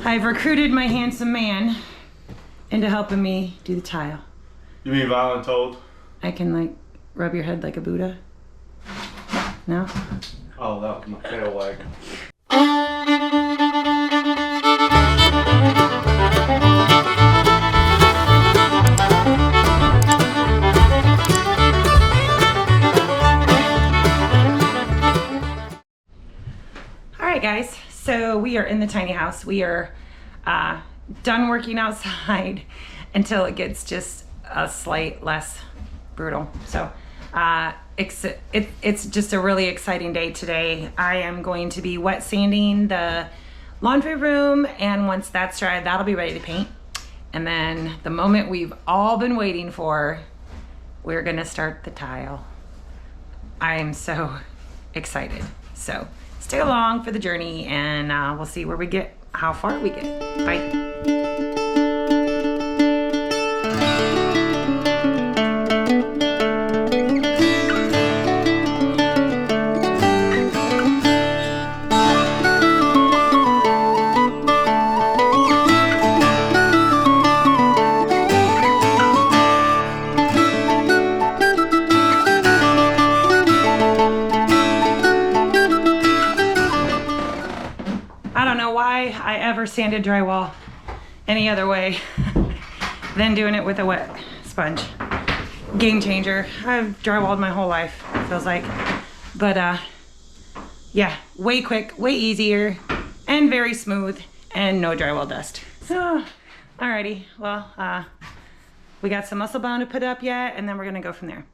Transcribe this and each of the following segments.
I've recruited my handsome man into helping me do the tile. You mean voluntold? I can like rub your head like a Buddha. No? Oh, that was my tail leg. All right, guys. So we are in the tiny house. We are done working outside until it gets just a slight less brutal. So it's just a really exciting day today. I am going to be wet sanding the laundry room, and once that's dry, that'll be ready to paint. And then the moment we've all been waiting for, we're gonna start the tile. I am so excited. So stay along for the journey, and we'll see where we get, how far we get. Bye. I ever sanded drywall any other way than doing it with a wet sponge. Game changer. I've drywalled my whole life, it feels like. But yeah, way quick, way easier, and very smooth, and no drywall dust. So, alrighty, well, we got some muscle bound to put up yet, and then we're gonna go from there.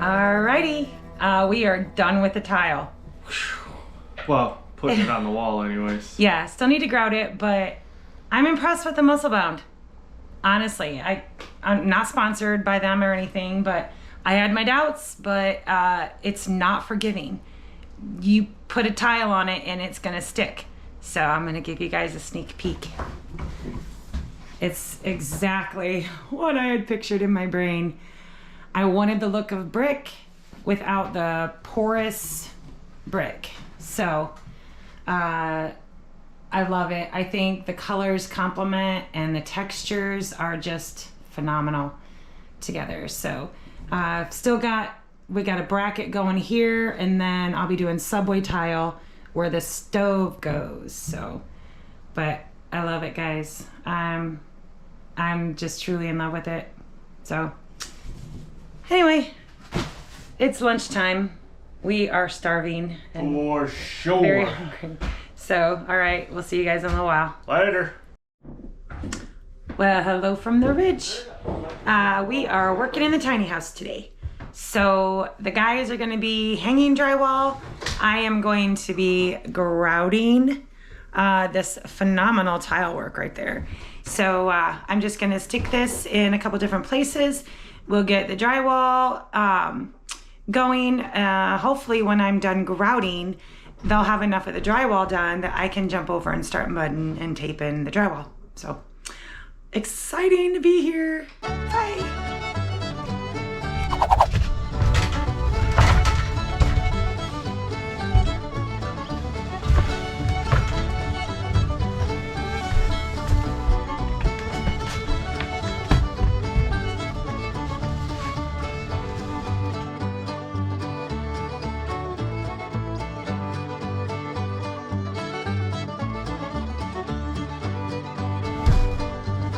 Alrighty, we are done with the tile. Well, putting it on the wall anyways. Yeah, still need to grout it, but I'm impressed with the Muscle Bound. Honestly, I'm not sponsored by them or anything, but I had my doubts, but it's not forgiving. You put a tile on it and it's gonna stick. So I'm gonna give you guys a sneak peek. It's exactly what I had pictured in my brain. I wanted the look of brick without the porous brick. So I love it. I think the colors complement and the textures are just phenomenal together. So we got a bracket going here, and then I'll be doing subway tile where the stove goes. So, but I love it, guys. I'm just truly in love with it. So anyway, it's lunchtime. We are starving and For sure. very hungry. So, all right, we'll see you guys in a little while. Later. Well, hello from the ridge. We are working in the tiny house today. So the guys are gonna be hanging drywall. I am going to be grouting this phenomenal tile work right there. So I'm just gonna stick this in a couple different places. We'll get the drywall going. Hopefully when I'm done grouting, they'll have enough of the drywall done that I can jump over and start mudding and taping the drywall. So exciting to be here. Bye.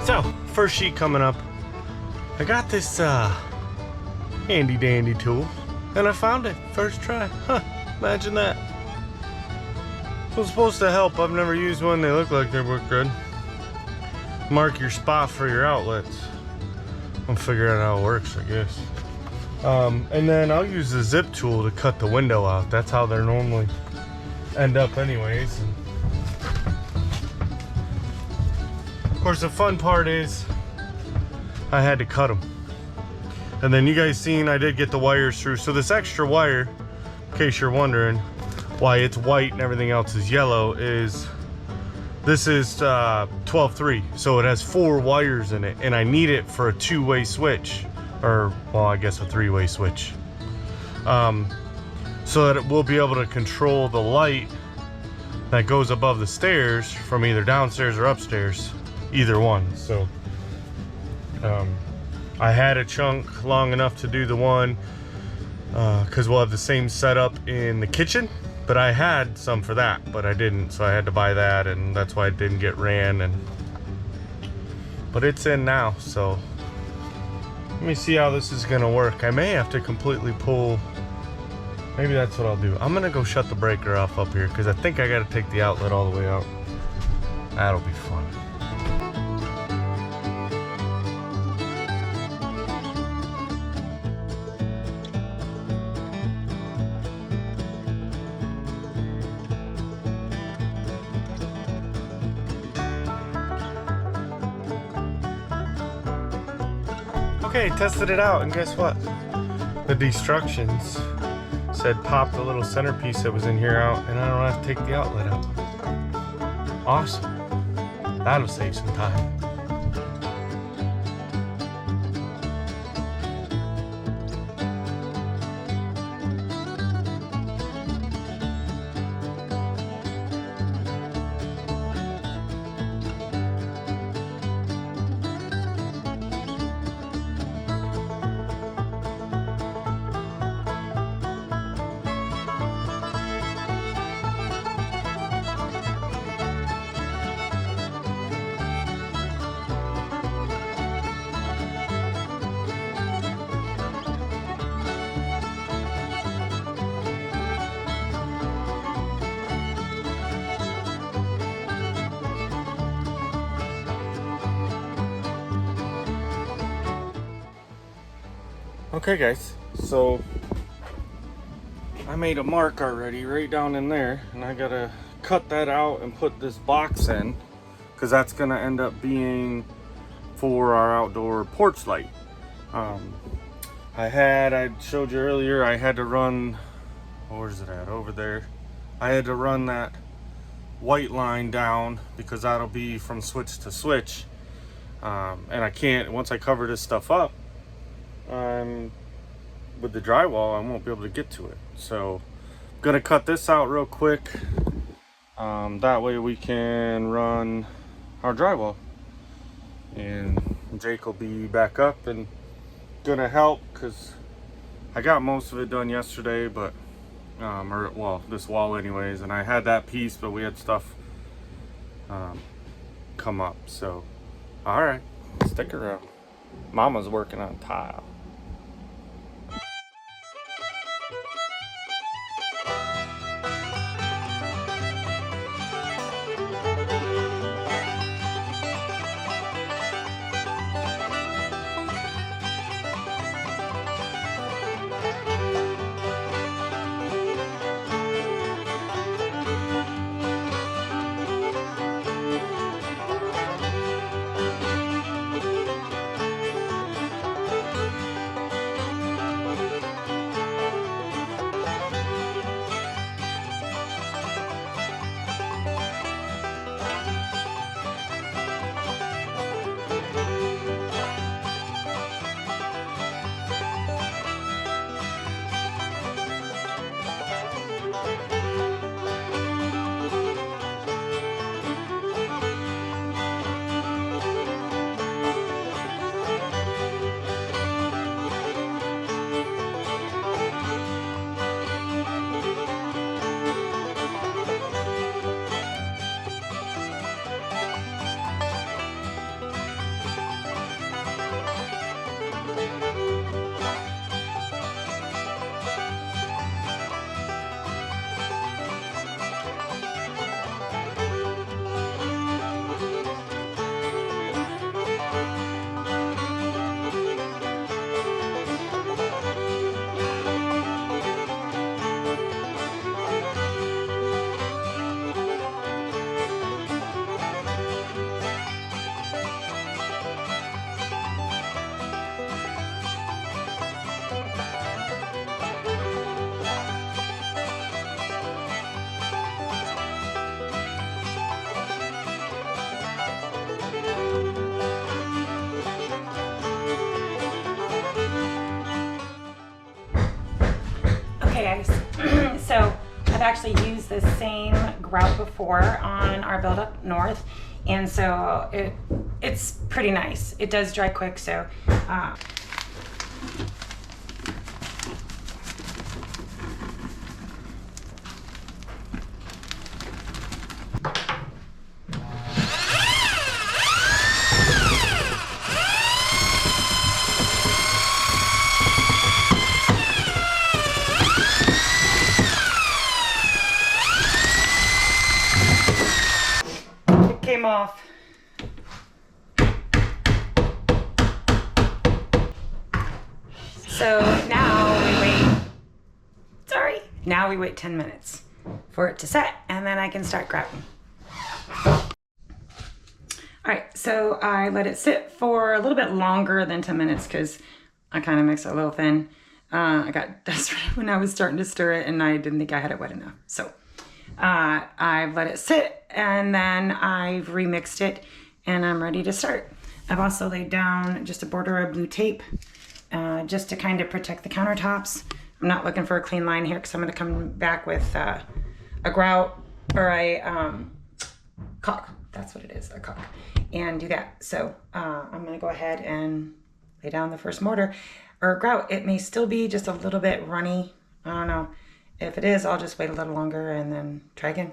So, first sheet coming up. I got this handy dandy tool, and I found it first try. Huh, imagine that. So it's supposed to help. I've never used one. They look like they work good. Mark your spot for your outlets. I'll figure out how it works, I guess. And then I'll use the zip tool to cut the window out. That's how they're normally end up anyways. And of course, the fun part is I had to cut them. And then you guys seen I did get the wires through. So this extra wire, in case you're wondering why it's white and everything else is yellow, is this is 12-3. So it has 4 wires in it, and I need it for a 2-way switch. Or, well, I guess a 3-way switch. So that it will be able to control the light that goes above the stairs from either downstairs or upstairs. Either one. So I had a chunk long enough to do the one because we'll have the same setup in the kitchen, but I had some for that, but I didn't, so I had to buy that, and that's why it didn't get ran. But it's in now, so let me see how this is gonna work. I may have to completely pull. Maybe that's what I'll do. I'm gonna go shut the breaker off up here because I think I gotta take the outlet all the way out. That'll be fun. Okay, tested it out, and guess what? The destructions said pop the little centerpiece that was in here out, and I don't have to take the outlet out. Awesome. That'll save some time. Okay guys, so I made a mark already right down in there, and I gotta cut that out and put this box in because that's going to end up being for our outdoor porch light. I showed you earlier, I had to run, where's it at, over there. I had to run that white line down because that'll be from switch to switch. And I can't, once I cover this stuff up, with the drywall, I won't be able to get to it. So I'm gonna cut this out real quick. That way we can run our drywall. And Jake will be back up and gonna help, because I got most of it done yesterday, but this wall anyways, and I had that piece, but we had stuff come up. So all right, stick around. Mama's working on tile. Okay guys, so I've actually used the same grout before on our build up north, and so it's pretty nice. It does dry quick, so came off. So now we wait, now we wait 10 minutes for it to set, and then I can start grouting. All right, so I let it sit for a little bit longer than 10 minutes because I kind of mixed it a little thin. I got desperate when I was starting to stir it and I didn't think I had it wet enough. So I've let it sit, and then I've remixed it, and I'm ready to start. I've also laid down just a border of blue tape just to kind of protect the countertops. I'm not looking for a clean line here because I'm going to come back with a grout or a caulk. That's what it is, a caulk, and do that. So I'm going to go ahead and lay down the first mortar or grout. It may still be just a little bit runny. I don't know. If it is, I'll just wait a little longer and then try again.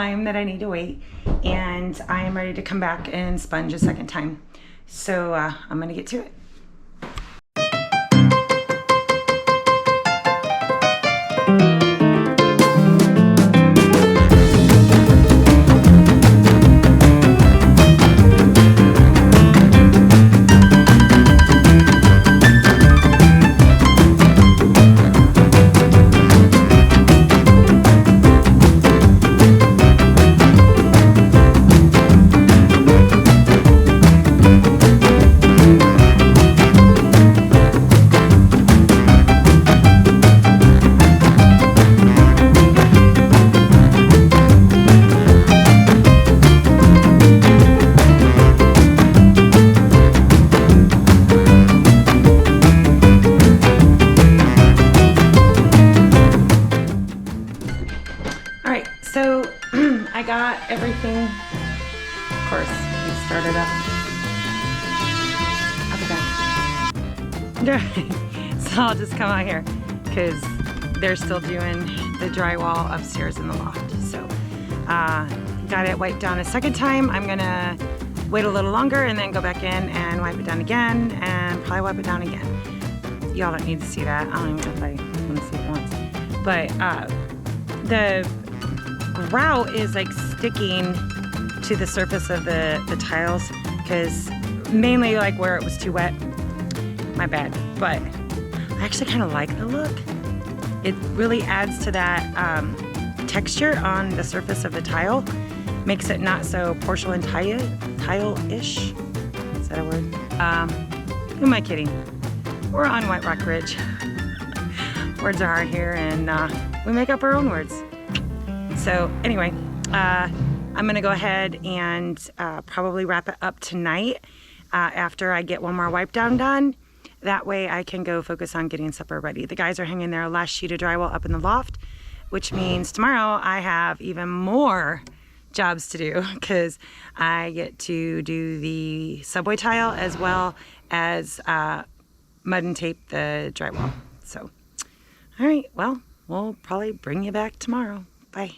time that I need to wait, and I am ready to come back and sponge a second time. So I'm gonna get to it. So I got everything, of course, we started up again. So I'll just come out here because they're still doing the drywall upstairs in the loft. So got it wiped down a second time. I'm gonna wait a little longer and then go back in and wipe it down again and probably wipe it down again. Y'all don't need to see that. I don't even know if I want to see it once. But the grout is like sticking to the surface of the tiles, because mainly like where it was too wet. My bad. But I actually kind of like the look. It really adds to that texture on the surface of the tile. Makes it not so porcelain tile-ish. Is that a word? Who am I kidding? We're on White Rock Ridge. Words are hard here, and we make up our own words. So anyway, I'm gonna go ahead and probably wrap it up tonight after I get one more wipe down done. That way I can go focus on getting supper ready. The guys are hanging their last sheet of drywall up in the loft, which means tomorrow I have even more jobs to do, because I get to do the subway tile as well as mud and tape the drywall. So, all right, well, we'll probably bring you back tomorrow. Bye.